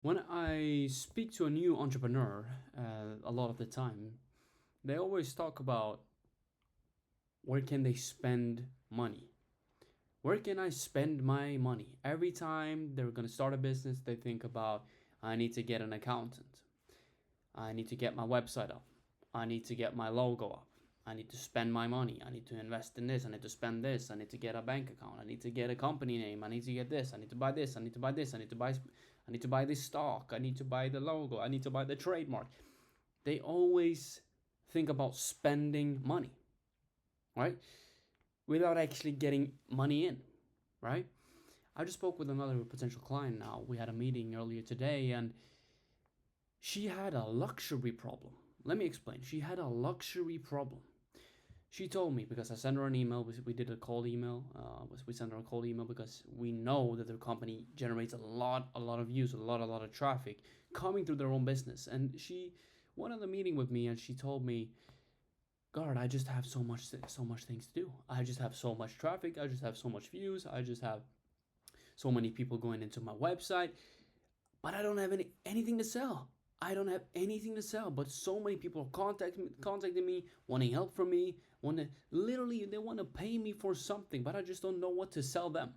When I speak to a new entrepreneur, a lot of the time, they always talk about where can they spend money. Where can I spend my money? Every time they're going to start a business, they think about I need to get an accountant. I need to get my website up. I need to get my logo up. I need to spend my money. I need to invest in this. I need to spend this. I need to get a bank account. I need to get a company name. I need to get this. I need to buy this. I need to buy this. I need to buy this stock. I need to buy the logo. I need to buy the trademark. They always think about spending money, right? Without actually getting money in, right? I just spoke with another potential client now. We had a meeting earlier today and she had a luxury problem. Let me explain. She had a luxury problem. She told me because I sent her an email. We did a cold email. We sent her a cold email because we know that their company generates a lot of views, a lot of traffic coming through their own business. And she went on the meeting with me, and she told me, "God, I just have so much things to do. I just have so much traffic. I just have so much views. I just have so many people going into my website, but I don't have anything to sell. I don't have anything to sell, but so many people are contacting me, wanting help from me, want to literally they want to pay me for something, but I just don't know what to sell them."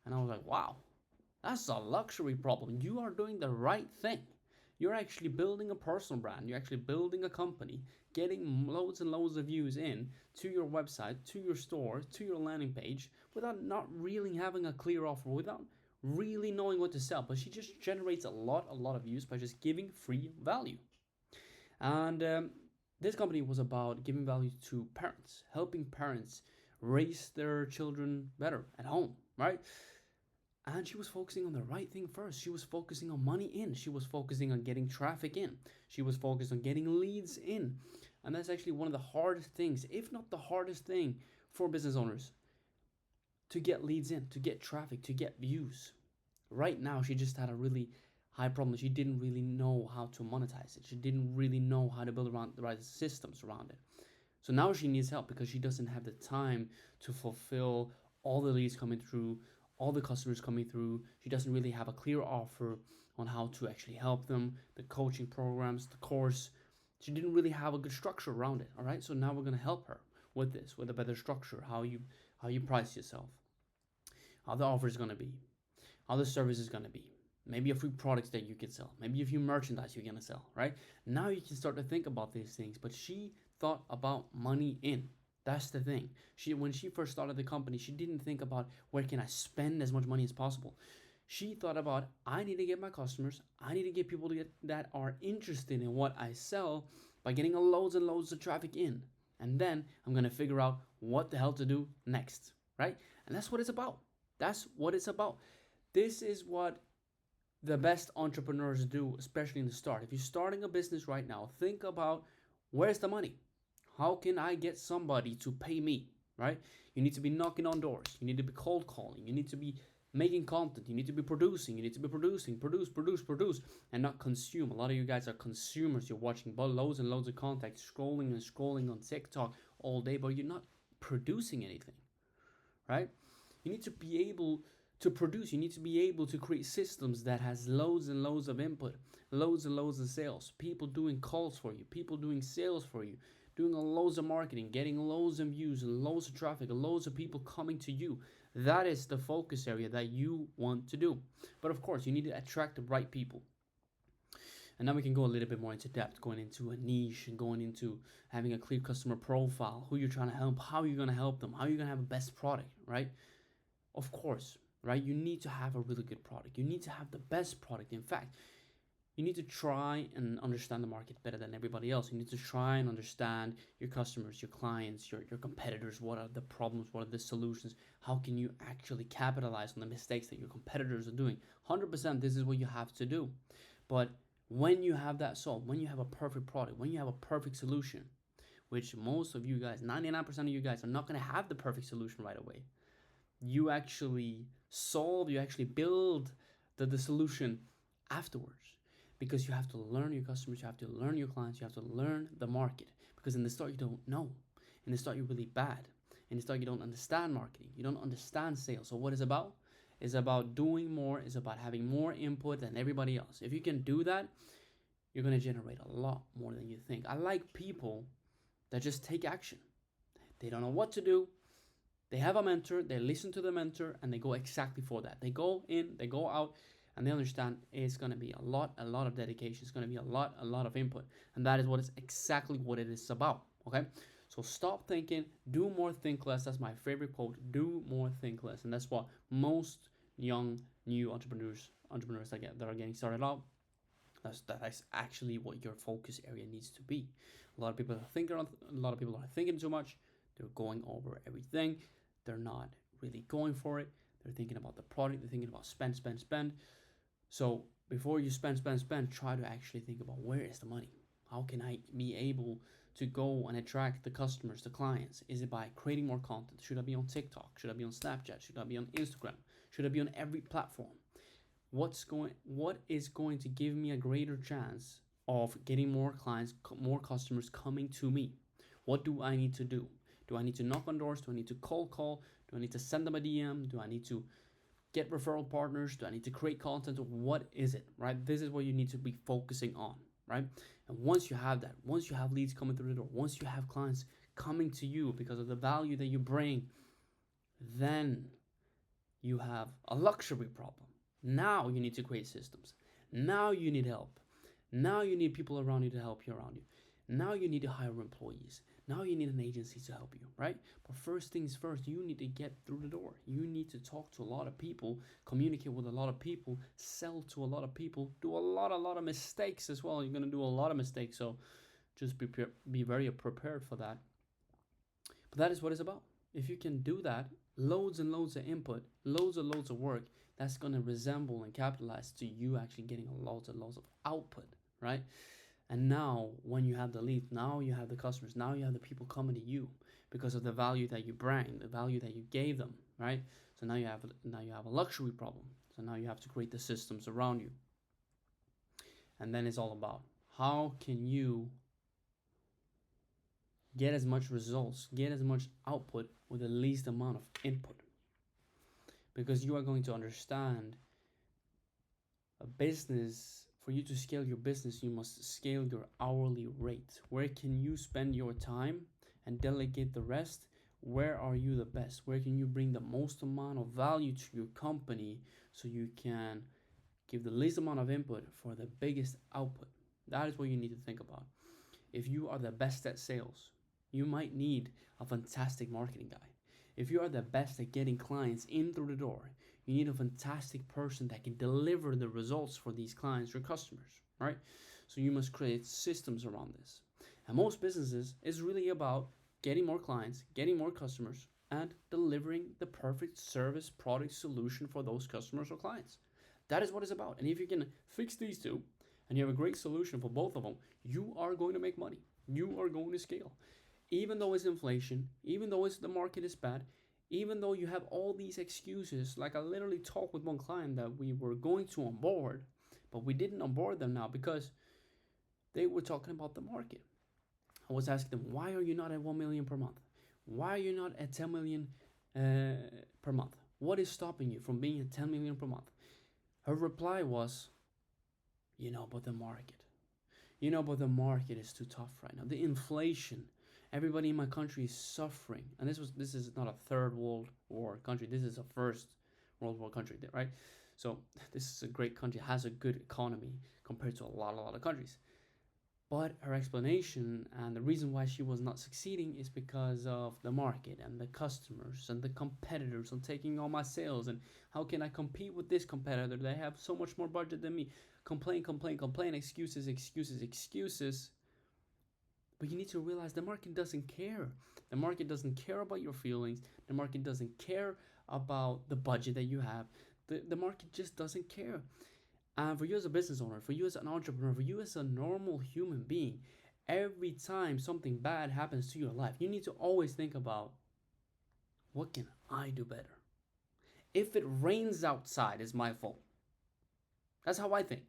And I was like, "Wow, that's a luxury problem. You are doing the right thing. You're actually building a personal brand. You're actually building a company, getting loads and loads of views in to your website, to your store, to your landing page without not really having a clear offer, without really knowing what to sell. But she just generates a lot of views by just giving free value. And this company was about giving value to parents, helping parents raise their children better at home, right? And she was focusing on the right thing first. She was focusing on money in. She was focusing on getting traffic in. She was focused on getting leads in. And that's actually one of the hardest things, if not the hardest thing, for business owners to get leads in, to get traffic, to get views. Right now, she just had a really high problem. She didn't really know how to monetize it. She didn't really know how to build around the right systems around it. So now she needs help because she doesn't have the time to fulfill all the leads coming through, all the customers coming through. She doesn't really have a clear offer on how to actually help them, the coaching programs, the course. She didn't really have a good structure around it. All right. So now we're gonna help her with this, with a better structure, how you price yourself, how the offer is gonna be, how the service is gonna be. Maybe a few products that you can sell, maybe a few merchandise you're gonna sell, right? Now you can start to think about these things. But she thought about money in. That's the thing. When she first started the company, she didn't think about where can I spend as much money as possible. She thought about I need to get my customers, I need to get people to get that are interested in what I sell by getting loads and loads of traffic in. And then I'm gonna figure out what the hell to do next, right? And that's what it's about. That's what it's about. This is what the best entrepreneurs do, especially in the start. If you're starting a business right now, think about where's the money? How can I get somebody to pay me? Right? You need to be knocking on doors. You need to be cold calling. You need to be making content. You need to be producing. You need to be producing, produce, and not consume. A lot of you guys are consumers. You're watching loads and loads of content, scrolling and scrolling on TikTok all day, but you're not producing anything, right? You need to be able to produce. You need to be able to create systems that has loads and loads of input, loads and loads of sales, people doing calls for you, people doing sales for you, doing loads of marketing, getting loads of views and loads of traffic, and loads of people coming to you. That is the focus area that you want to do. But of course, you need to attract the right people. And now we can go a little bit more into depth, going into a niche and going into having a clear customer profile, who you're trying to help, how you're going to help them, how you're going to have a best product, right? Of course, right? You need to have a really good product. You need to have the best product. In fact, you need to try and understand the market better than everybody else. You need to try and understand your customers, your clients, your competitors. What are the problems? What are the solutions? How can you actually capitalize on the mistakes that your competitors are doing? 100% this is what you have to do. But when you have that solved, when you have a perfect product, when you have a perfect solution, which most of you guys, 99% of you guys, are not going to have the perfect solution right away. You actually you actually build the solution afterwards, because you have to learn your customers, you have to learn your clients, you have to learn the market. Because in the start, you don't know. In the start, you're really bad. In the start, you don't understand marketing, you don't understand sales. So what is about? It's about doing more. It's about having more input than everybody else. If you can do that, you're going to generate a lot more than you think. I like people that just take action. They don't know what to do. They have a mentor, they listen to the mentor, and they go exactly for that. They go in, they go out, and they understand it's going to be a lot of dedication. It's going to be a lot of input. And that is what is exactly what it is about. Okay? So stop thinking, do more, think less. That's my favorite quote. Do more, think less. And that's what most young, new entrepreneurs that are getting started out, that's actually what your focus area needs to be. A lot of people are thinking too much. They're going over everything. They're not really going for it. They're thinking about the product. They're thinking about spend. So before you spend, try to actually think about, where is the money? How can I be able to go and attract the customers, the clients? Is it by creating more content? Should I be on TikTok? Should I be on Snapchat? Should I be on Instagram? Should I be on every platform? What is going to give me a greater chance of getting more clients, more customers coming to me? What do I need to do? Do I need to knock on doors? Do I need to cold call? Do I need to send them a DM? Do I need to get referral partners? Do I need to create content? What is it, right? This is what you need to be focusing on, right? And once you have that, once you have leads coming through the door, once you have clients coming to you because of the value that you bring, then you have a luxury problem. Now you need to create systems. Now you need help. Now you need people around you to help you around you. Now you need to hire employees. Now you need an agency to help you, right? But first things first, you need to get through the door. You need to talk to a lot of people, communicate with a lot of people, sell to a lot of people, do a lot of mistakes as well. You're going to do a lot of mistakes, so just be very prepared for that. But that is what it's about. If you can do that, loads and loads of input, loads of work, that's going to resemble and capitalize to you actually getting loads and loads of output, right? And now, when you have the lead, now you have the customers, now you have the people coming to you because of the value that you bring, the value that you gave them, right? So now you have a luxury problem. So now you have to create the systems around you. And then it's all about, how can you get as much results, get as much output with the least amount of input? Because you are going to understand a business. For you to scale your business, you must scale your hourly rate. Where can you spend your time and delegate the rest? Where are you the best? Where can you bring the most amount of value to your company so you can give the least amount of input for the biggest output? That is what you need to think about. If you are the best at sales, you might need a fantastic marketing guy. If you are the best at getting clients in through the door, you need a fantastic person that can deliver the results for these clients, your customers, right? So you must create systems around this. And most businesses is really about getting more clients, getting more customers, and delivering the perfect service, product, solution for those customers or clients. That is what it's about. And if you can fix these two, and you have a great solution for both of them, you are going to make money. You are going to scale. Even though it's inflation, even though the market is bad, even though you have all these excuses. Like, I literally talked with one client that we were going to onboard, but we didn't onboard them now because they were talking about the market. I was asking them, why are you not at 1 million per month? Why are you not at 10 million per month? What is stopping you from being at 10 million per month? Her reply was, but the market. But the market is too tough right now. The inflation. Everybody in my country is suffering. And this is not a third world war country. This is a first world war country, right? So this is a great country, has a good economy compared to a lot of countries. But her explanation and the reason why she was not succeeding is because of the market and the customers and the competitors and taking all my sales. And how can I compete with this competitor? They have so much more budget than me. Complain, excuses. But you need to realize the market doesn't care. The market doesn't care about your feelings. The market doesn't care about the budget that you have. The market just doesn't care. And for you as a business owner, for you as an entrepreneur, for you as a normal human being, every time something bad happens to your life, you need to always think about, what can I do better? If it rains outside, it's my fault. That's how I think.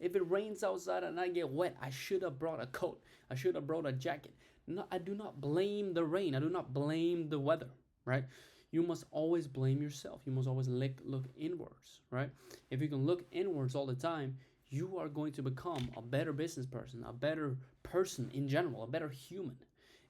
If it rains outside and I get wet, I should have brought a coat. I should have brought a jacket. No, I do not blame the rain. I do not blame the weather, right? You must always blame yourself. You must always look inwards, right? If you can look inwards all the time, you are going to become a better business person, a better person in general, a better human.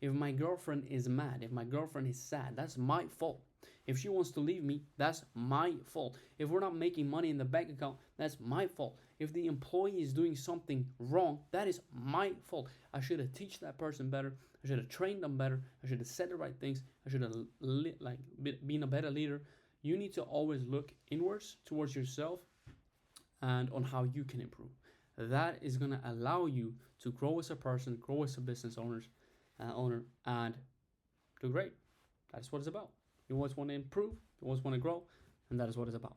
If my girlfriend is mad, if my girlfriend is sad, that's my fault. If she wants to leave me, that's my fault. If we're not making money in the bank account, that's my fault. If the employee is doing something wrong, that is my fault. I should have teach that person better. I should have trained them better. I should have said the right things. I should have been a better leader. You need to always look inwards towards yourself and on how you can improve. That is going to allow you to grow as a person, grow as a business owner, and do great. That is what it's about. You always want to improve, you always want to grow, and that is what it's about.